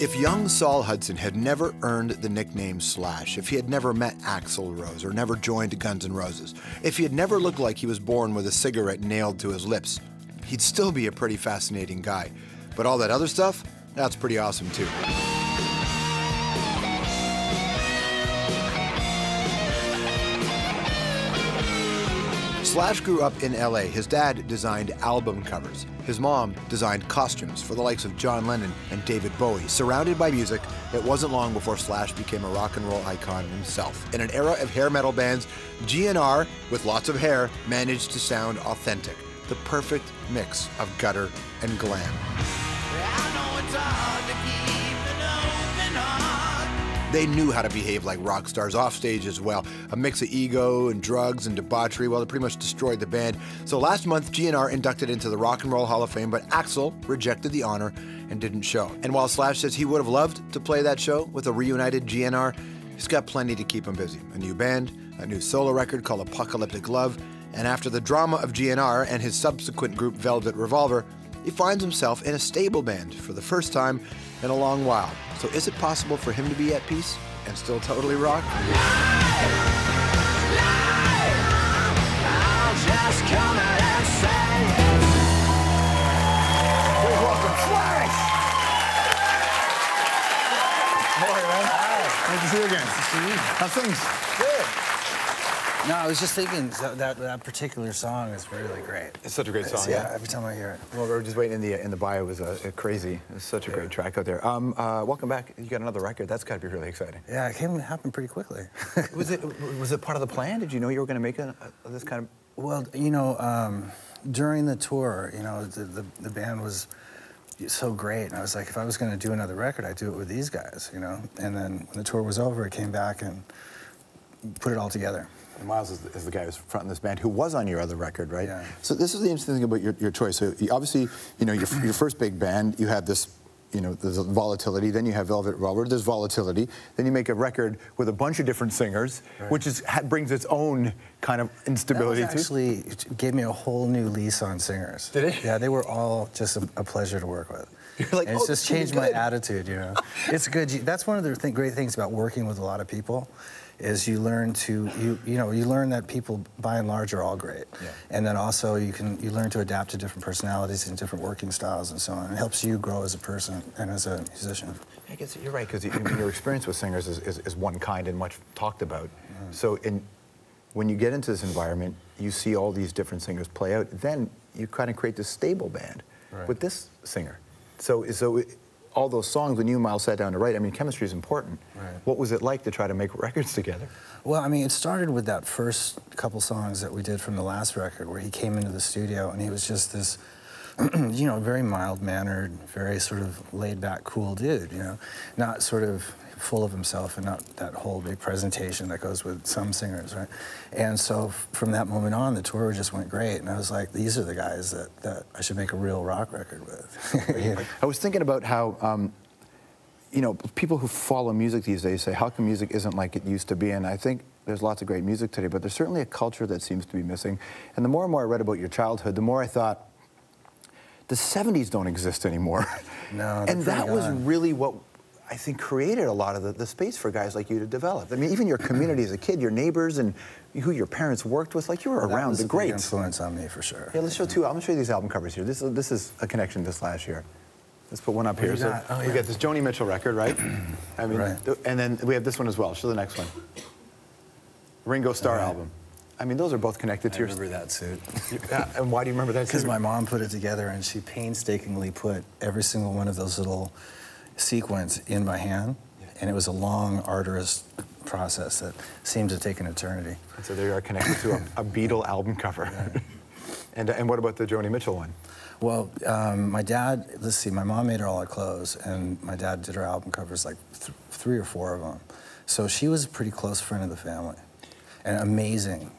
If young Saul Hudson had never earned the nickname Slash, if he had never met Axl Rose or never joined Guns N' Roses, if he had never looked like he was born with a cigarette nailed to his lips, he'd still be a pretty fascinating guy. But all that other stuff, that's pretty awesome too. Slash grew up in LA. His dad designed album covers. His mom designed costumes for the likes of John Lennon and David Bowie. Surrounded by music, it wasn't long before Slash became a rock and roll icon himself. In an era of hair metal bands, GNR, with lots of hair, managed to sound authentic. The perfect mix of gutter and glam. They knew how to behave like rock stars off stage as well. A mix of ego and drugs and debauchery, well, it pretty much destroyed the band. So last month, GNR inducted into the Rock and Roll Hall of Fame, but Axl rejected the honor and didn't show. And while Slash says he would have loved to play that show with a reunited GNR, he's got plenty to keep him busy. A new band, a new solo record called Apocalyptic Love, and after the drama of GNR and his subsequent group Velvet Revolver, he finds himself in a stable band for the first time in a long while. So is it possible for him to be at peace and still totally rock? I'll just come out and say it. Please welcome Slash! Morning, man. Hi. Nice to see you again. Nice to see you. How's things? Good. No, I was just thinking that particular song is really great. It's such a great song. Yeah, every time I hear it. Well, we were just waiting in the bio. It was crazy. It was such a great track out there. Welcome back. You got another record. That's got to be really exciting. Yeah, it happened pretty quickly. was it part of the plan? Did you know you were going to make this kind of? Well, you know, during the tour, you know, the band was so great, and I was like, if I was going to do another record, I'd do it with these guys, you know. And then when the tour was over, I came back and put it all together. And Miles is the guy who's fronting this band, who was on your other record, right? Yeah. So this is the interesting thing about your choice. So obviously, you know, your first big band, you have this, you know, there's volatility. Then you have Velvet Revolver. There's volatility. Then you make a record with a bunch of different singers, right, which brings its own kind of instability. That actually it gave me a whole new lease on singers. Did it? Yeah, they were all just a pleasure to work with. You're like, and it's just changed my attitude, you know. It's good. That's one of the great things about working with a lot of people, is you learn to you learn that people by and large are all great, yeah, and then also you learn to adapt to different personalities and different working styles and so on. It helps you grow as a person and as a musician. I guess you're right, because your experience with singers is one kind and much talked about. So when you get into this environment, you see all these different singers play out. Then you kind of create this stable band with this singer. So all those songs, when you and Miles sat down to write, I mean, chemistry is important. Right. What was it like to try to make records together? Well, I mean, it started with that first couple songs that we did from the last record, where he came into the studio and he was just this, you know, very mild-mannered, very sort of laid-back, cool dude, you know, not sort of full of himself and not that whole big presentation that goes with some singers, right? And so from that moment on, the tour just went great, and I was like, these are the guys that I should make a real rock record with. You know? I was thinking about how, you know, people who follow music these days say, how come music isn't like it used to be? And I think there's lots of great music today, but there's certainly a culture that seems to be missing. And the more and more I read about your childhood, the more I thought, the 70s don't exist anymore. No, and that was really what I think created a lot of the space for guys like you to develop. I mean, even your community as a kid, your neighbors and who your parents worked with, like you were around the greats. That was a big influence on me, for sure. Yeah, let's show two. I'm gonna show you these album covers here. This is a connection to Slash here. Let's put one up here. So we got this Joni Mitchell record, right? I mean, right. And then we have this one as well. Show the next one. Ringo Starr album. I mean, those are both connected to your... I remember that suit. And why do you remember that suit? Because my mom put it together, and she painstakingly put every single one of those little sequence in by hand, and it was a long, arduous process that seemed to take an eternity. And so they are connected to a Beatle album cover. Yeah. And what about the Joni Mitchell one? Well, my dad, let's see, my mom made her all our clothes, and my dad did her album covers, like 3 or 4 of them. So she was a pretty close friend of the family, an amazing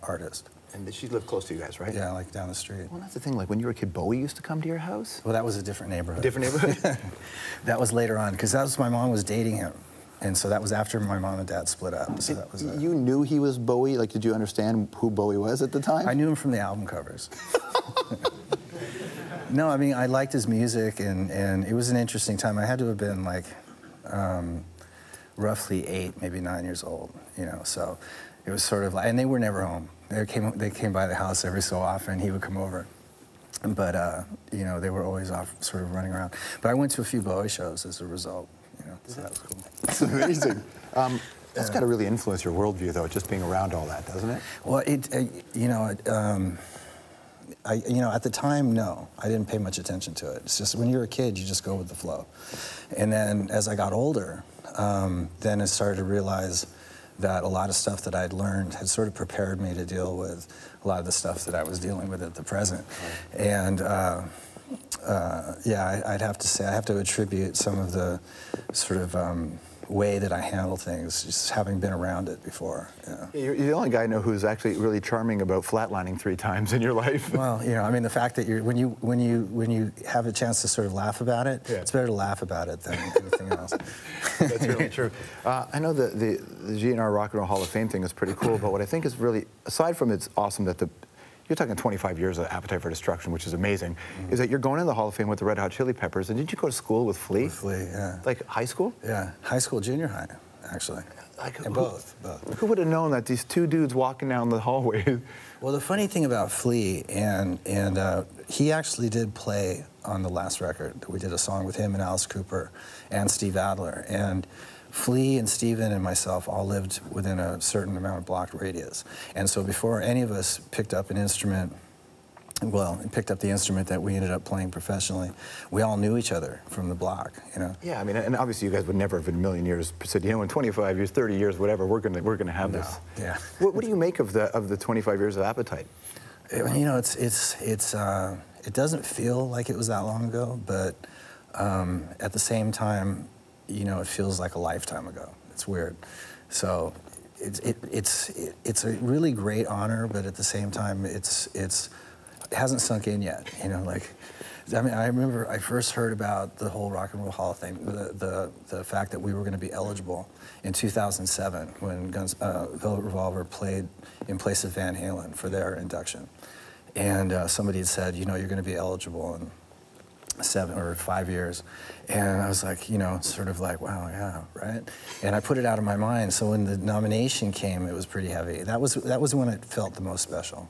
artist. And she lived close to you guys, right? Yeah, like down the street. Well, that's the thing. Like, when you were a kid, Bowie used to come to your house? Well, that was a different neighborhood. A different neighborhood? That was later on, because that was my mom was dating him. And so that was after my mom and dad split up. So that was you knew he was Bowie? Like, did you understand who Bowie was at the time? I knew him from the album covers. No, I mean, I liked his music, and it was an interesting time. I had to have been like roughly 8, maybe 9 years old, you know, so it was sort of like, and they were never home. They came by the house every so often. He would come over. But, you know, they were always off sort of running around. But I went to a few Bowie shows as a result, you know, so that was cool. That's amazing. That's got to really influence your worldview, though, just being around all that, doesn't it? Well, you know, at the time, no, I didn't pay much attention to it. It's just when you're a kid, you just go with the flow. And then as I got older, then I started to realize that a lot of stuff that I'd learned had sort of prepared me to deal with a lot of the stuff that I was dealing with at the present. Right. And yeah, I'd have to say, I have to attribute some of the sort of way that I handle things, just having been around it before. Yeah. You're the only guy I know who's actually really charming about flatlining 3 times in your life. Well, you know, I mean, the fact that when you have a chance to sort of laugh about it, yeah, it's better to laugh about it than anything else. That's really true. I know the GNR Rock and Roll Hall of Fame thing is pretty cool, but what I think is really, aside from it's awesome that you're talking 25 years of Appetite for Destruction, which is amazing, is that you're going in the Hall of Fame with the Red Hot Chili Peppers, and didn't you go to school with Flea? With Flea, yeah. Like high school? Yeah, high school, junior high, actually. And both. Who would have known that these 2 dudes walking down the hallway? Well, the funny thing about Flea, and he actually did play on the last record. We did a song with him and Alice Cooper and Steve Adler, and Flea and Steven and myself all lived within a certain amount of block radius. And so before any of us picked up an instrument, well, picked up the instrument that we ended up playing professionally, we all knew each other from the block, you know? Yeah, I mean, and obviously you guys would never have in a million years said, you know, in 25 years, 30 years, whatever, we're gonna have this. Yeah. What do you make of the 25 years of Appetite? You know, it doesn't feel like it was that long ago, but at the same time, you know, it feels like a lifetime ago. It's weird. So it's a really great honor, but at the same time, it hasn't sunk in yet. You know, like, I mean, I remember I first heard about the whole Rock and Roll Hall of Fame, the fact that we were going to be eligible in 2007 when Velvet Revolver played in place of Van Halen for their induction. And somebody had said, you know, you're going to be eligible in 7 or 5 years. And I was like, you know, sort of like, wow, yeah, right? And I put it out of my mind. So when the nomination came, it was pretty heavy. That was when it felt the most special.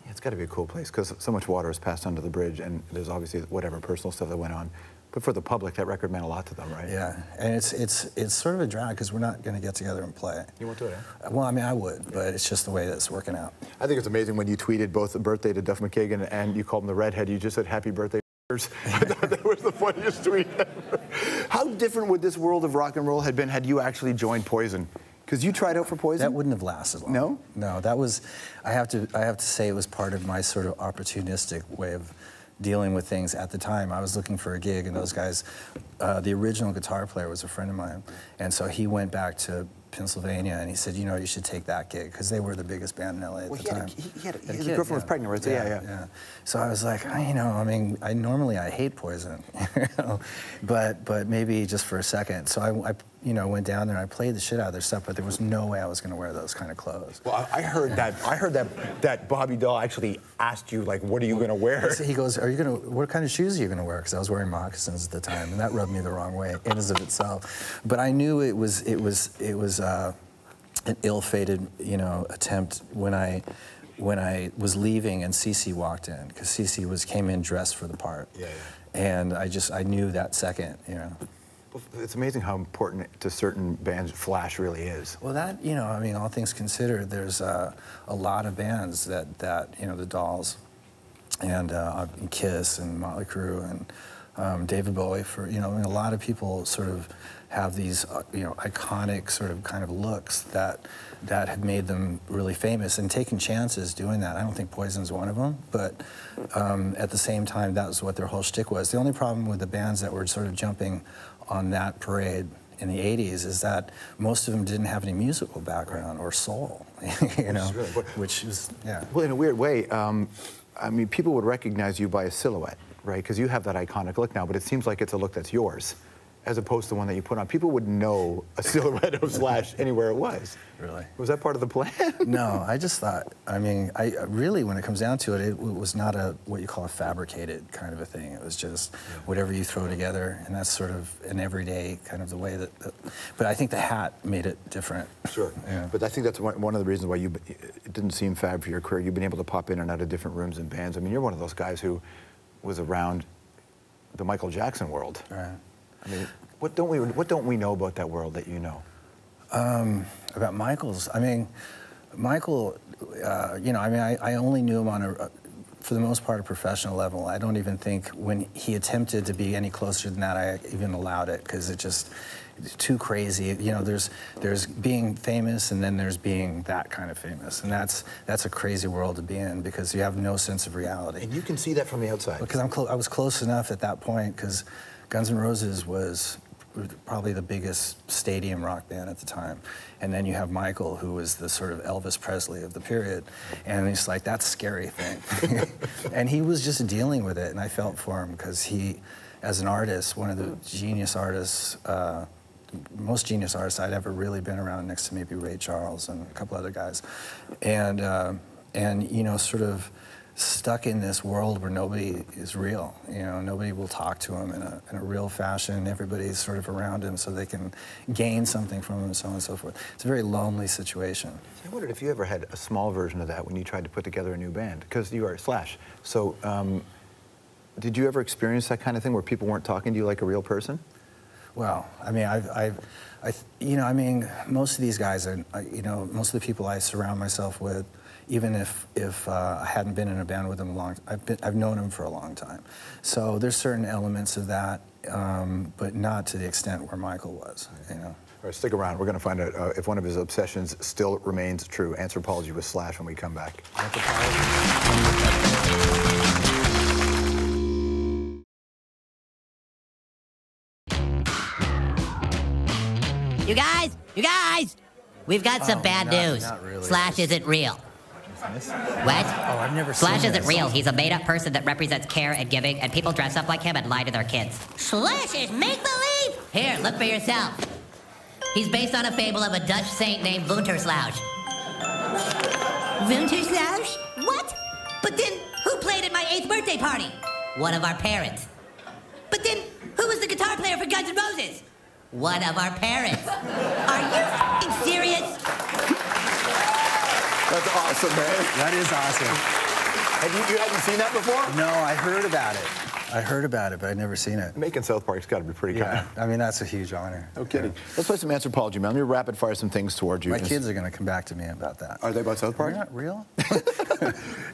Yeah, it's got to be a cool place because so much water has passed under the bridge, and there's obviously whatever personal stuff that went on. But for the public, that record meant a lot to them, right? Yeah, and it's sort of a drag because we're not going to get together and play. You won't do it, eh? Well, I mean, I would, but it's just the way that's working out. I think it's amazing when you tweeted both a birthday to Duff McKagan and you called him the redhead. You just said happy birthday. I thought that was the funniest tweet ever. How different would this world of rock and roll have been had you actually joined Poison? Because you tried out for Poison? That wouldn't have lasted long. No? No, that was, I have to say it was part of my sort of opportunistic way of dealing with things at the time. I was looking for a gig, and those guys, the original guitar player was a friend of mine, and so he went back to Pennsylvania, and he said, you know, you should take that gig, because they were the biggest band in LA at the time. His girlfriend was pregnant, right? So, yeah. So I was like, you know, I mean, normally I hate Poison, you know, but maybe just for a second. So I you know, went down there and I played the shit out of their stuff, but there was no way I was going to wear those kind of clothes. Well, I heard that Bobby Dahl actually asked you, like, what are you going to wear? He goes, what kind of shoes are you going to wear? Because I was wearing moccasins at the time, and that rubbed me the wrong way in and of itself. But I knew it was an ill-fated, you know, attempt when I was leaving and Cece walked in, because Cece came in dressed for the part. Yeah. And I knew that second, you know. It's amazing how important to certain bands Flash really is. Well, that, you know, I mean, all things considered, there's a lot of bands that you know, the Dolls and Kiss and Motley Crue and David Bowie, you know, I mean, a lot of people sort of have these, you know, iconic sort of kind of looks that have made them really famous, and taking chances doing that. I don't think Poison's one of them, but at the same time, that was what their whole shtick was. The only problem with the bands that were sort of jumping on that parade in the 80s is that most of them didn't have any musical background or soul, you know, which is, yeah. Well, in a weird way, I mean, people would recognize you by a silhouette, right? Because you have that iconic look now, but it seems like it's a look that's yours. as opposed to one that you put on. People would know a silhouette of Slash anywhere it was. Really? Was that part of the plan? No, I just thought, I mean, I really, when it comes down to it, it was not what you call a fabricated kind of a thing. It was just whatever you throw together, and that's sort of an everyday kind of the way that but I think the hat made it different. Sure. Yeah. But I think that's one of the reasons why it didn't seem fab for your career. You've been able to pop in and out of different rooms and bands. I mean, you're one of those guys who was around the Michael Jackson world. Right. I mean, what don't we know about that world that you know? About Michael's, I mean, Michael, you know, I mean, I only knew him on for the most part, a professional level. I don't even think when he attempted to be any closer than that, I even allowed it, because it's too crazy. You know, there's being famous, and then there's being that kind of famous, and that's a crazy world to be in, because you have no sense of reality. And you can see that from the outside. Because I was close enough at that point, because Guns N' Roses was probably the biggest stadium rock band at the time. And then you have Michael, who was the sort of Elvis Presley of the period. And it's like, that's a scary thing. And he was just dealing with it, and I felt for him, because he, as an artist, one of the genius artists, most genius artists I'd ever really been around, next to maybe Ray Charles and a couple other guys. And you know, sort of stuck in this world where nobody is real. You know, nobody will talk to him in a real fashion. Everybody's sort of around him so they can gain something from him, and so on and so forth. It's a very lonely situation. I wondered if you ever had a small version of that when you tried to put together a new band, because you are Slash. So did you ever experience that kind of thing where people weren't talking to you like a real person? Well, I mean, you know, I mean, most of these guys are, you know, most of the people I surround myself with, even if I hadn't been in a band with them I've known them for a long time. So there's certain elements of that, but not to the extent where Michael was, you know. All right, stick around. We're going to find out if one of his obsessions still remains true. Anthropology with Slash when we come back. You guys, we've got some bad news. Not really. Slash isn't real. What? Oh, I've never seen Slash isn't this. real. He's a made-up person that represents care and giving, and people dress up like him and lie to their kids. Slash is make-believe! Here, look for yourself. He's based on a fable of a Dutch saint named Wunterslausch. Wunterslausch? What? But then, who played at my 8th birthday party? One of our parents. But then, who was the guitar player for Guns N' Roses? One of our parents. Are you f***ing serious? That's awesome, man. That is awesome. And you hadn't seen that before? No, I heard about it. I heard about it, but I'd never seen it. Making South Park's got to be pretty Yeah, kind. I mean, that's a huge honor. No kidding. Yeah. Let's play some Anthropology, man. Let me rapid fire some things towards you. My kids are going to come back to me about that. Are they about South Park? You're not real?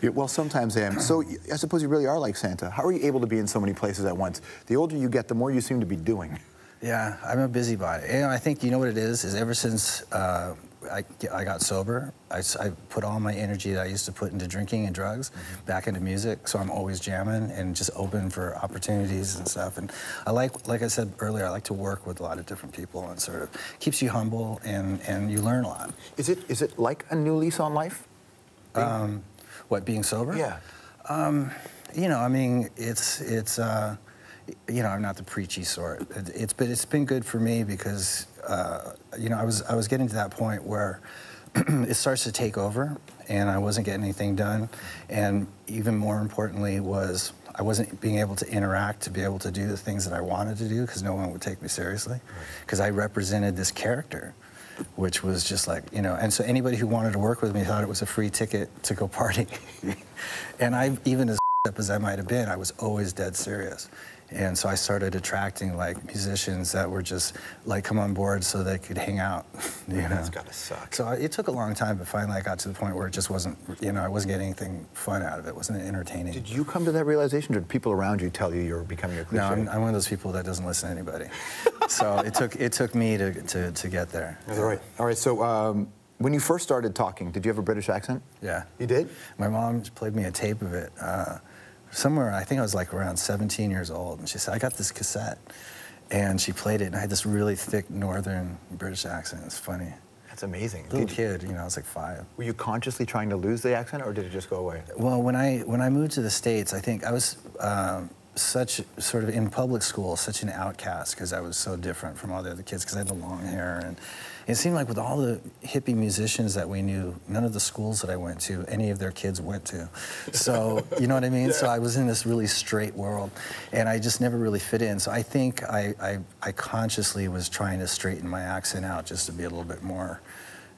Yeah, well, sometimes I am. So I suppose you really are like Santa. How are you able to be in so many places at once? The older you get, the more you seem to be doing. Yeah, I'm a busybody. You know, I think, you know what it is ever since I got sober, I put all my energy that I used to put into drinking and drugs back into music, so I'm always jamming and just open for opportunities and stuff. And I like I said earlier, I like to work with a lot of different people, and sort of keeps you humble, and you learn a lot. Is it like a new lease on life? What, being sober? Yeah. You know, I mean, it's you know, I'm not the preachy sort. But it's been good for me, because you know, I was getting to that point where it starts to take over, and I wasn't getting anything done, and even more importantly was I wasn't being able to interact, to be able to do the things that I wanted to do, because no one would take me seriously, because I represented this character, which was just like, you know, and so anybody who wanted to work with me thought it was a free ticket to go party. And I, even as up as I might have been, I was always dead serious. And so I started attracting like musicians that were just like come on board so they could hang out. You know? That's gotta suck. So it took a long time, but finally I got to the point where it just wasn't, you know, I wasn't getting anything fun out of it. It wasn't entertaining. Did you come to that realization, or did people around you tell you you're becoming a cliche? No, I'm one of those people that doesn't listen to anybody. So it took me to get there. That's all right. All right. So when you first started talking, did you have a British accent? Yeah. You did? My mom played me a tape of it. Somewhere, I think I was like around 17 years old, and she said, I got this cassette. And she played it, and I had this really thick northern British accent. It's funny. That's amazing. Little kid, you know, I was like 5. Were you consciously trying to lose the accent, or did it just go away? Well, when I moved to the States, I think I was, such sort of in public school, such an outcast because I was so different from all the other kids because I had the long hair. And it seemed like with all the hippie musicians that we knew, none of the schools that I went to, any of their kids went to. So, you know what I mean? Yeah. So I was in this really straight world, and I just never really fit in. So I think I consciously was trying to straighten my accent out just to be a little bit more,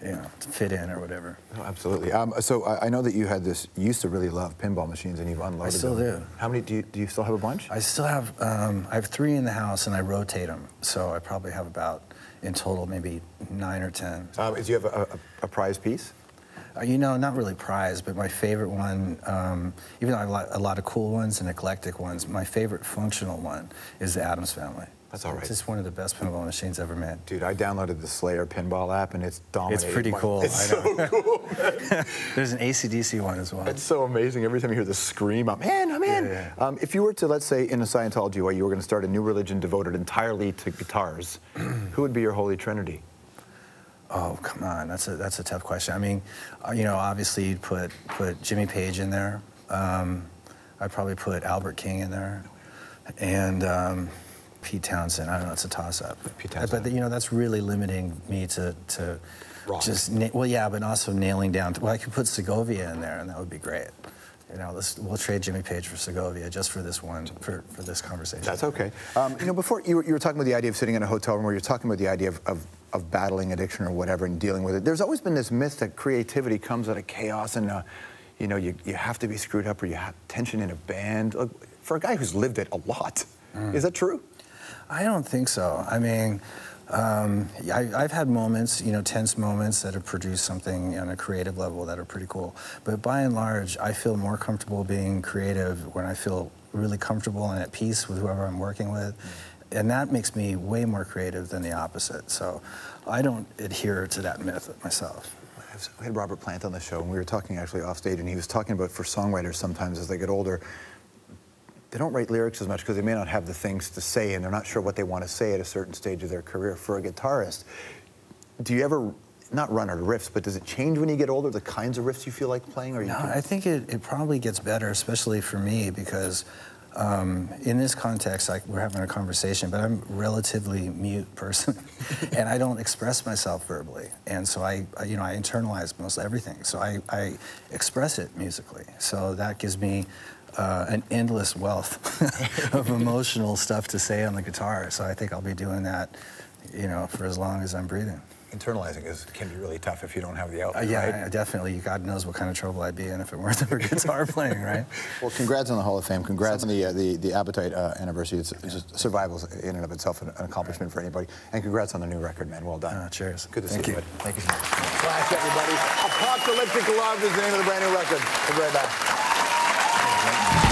you know, to fit in or whatever. Oh, absolutely. So I know that you used to really love pinball machines, and you've unloaded them. I still do. How many, do you still have a bunch? I still have, I have 3 in the house, and I rotate them. So I probably have about, in total, maybe 9 or 10. Do you have a prize piece? You know, not really prize, but my favorite one, even though I have a lot of cool ones and eclectic ones, my favorite functional one is the Addams Family. That's all right. It's just one of the best pinball machines ever made. Dude, I downloaded the Slayer pinball app, and it's dominating. It's pretty cool. It's I know. so cool. There's an AC/DC one as well. It's so amazing. Every time you hear the scream, I'm in. Yeah, yeah. If you were to, let's say, in a Scientology way, you were going to start a new religion devoted entirely to guitars, who would be your holy trinity? Oh, come on. That's a tough question. I mean, you know, obviously you'd put Jimmy Page in there. I'd probably put Albert King in there. And Pete Townsend. I don't know. It's a toss-up. Pete Townsend. But you know, that's really limiting me to Rock. just well, yeah, but also nailing down. Well, I could put Segovia in there, and that would be great. You know, we'll trade Jimmy Page for Segovia just for this one, for this conversation. That's okay. You know, before you were talking about the idea of sitting in a hotel room, or you're talking about the idea of battling addiction or whatever and dealing with it. There's always been this myth that creativity comes out of chaos, and you know, you have to be screwed up, or you have tension in a band. For a guy who's lived it a lot, is that true? I don't think so. I mean, I've had moments, you know, tense moments that have produced something on a creative level that are pretty cool. But by and large, I feel more comfortable being creative when I feel really comfortable and at peace with whoever I'm working with. And that makes me way more creative than the opposite. So I don't adhere to that myth myself. We had Robert Plant on the show, and we were talking actually off stage, and he was talking about for songwriters sometimes as they get older, they don't write lyrics as much because they may not have the things to say, and they're not sure what they want to say at a certain stage of their career. For a guitarist, do you ever, not run out of riffs, but does it change when you get older, the kinds of riffs you feel like playing? Or no, I think it probably gets better, especially for me, because in this context, we're having a conversation, but I'm a relatively mute person, and I don't express myself verbally, and so I internalize most everything, so I express it musically. So that gives me an endless wealth of emotional stuff to say on the guitar. So I think I'll be doing that, you know, for as long as I'm breathing. Internalizing can be really tough if you don't have the outlet, yeah, right? definitely. God knows what kind of trouble I'd be in if it weren't for guitar playing, right? Well, congrats on the Hall of Fame. Congrats on the Appetite anniversary. It's just survival in and of itself an accomplishment for anybody. And congrats on the new record, man. Well done. Cheers. Good to see you, bud. Thank you so much. Flash, everybody. Apocalyptic Love is the name of the brand new record. We'll be right back.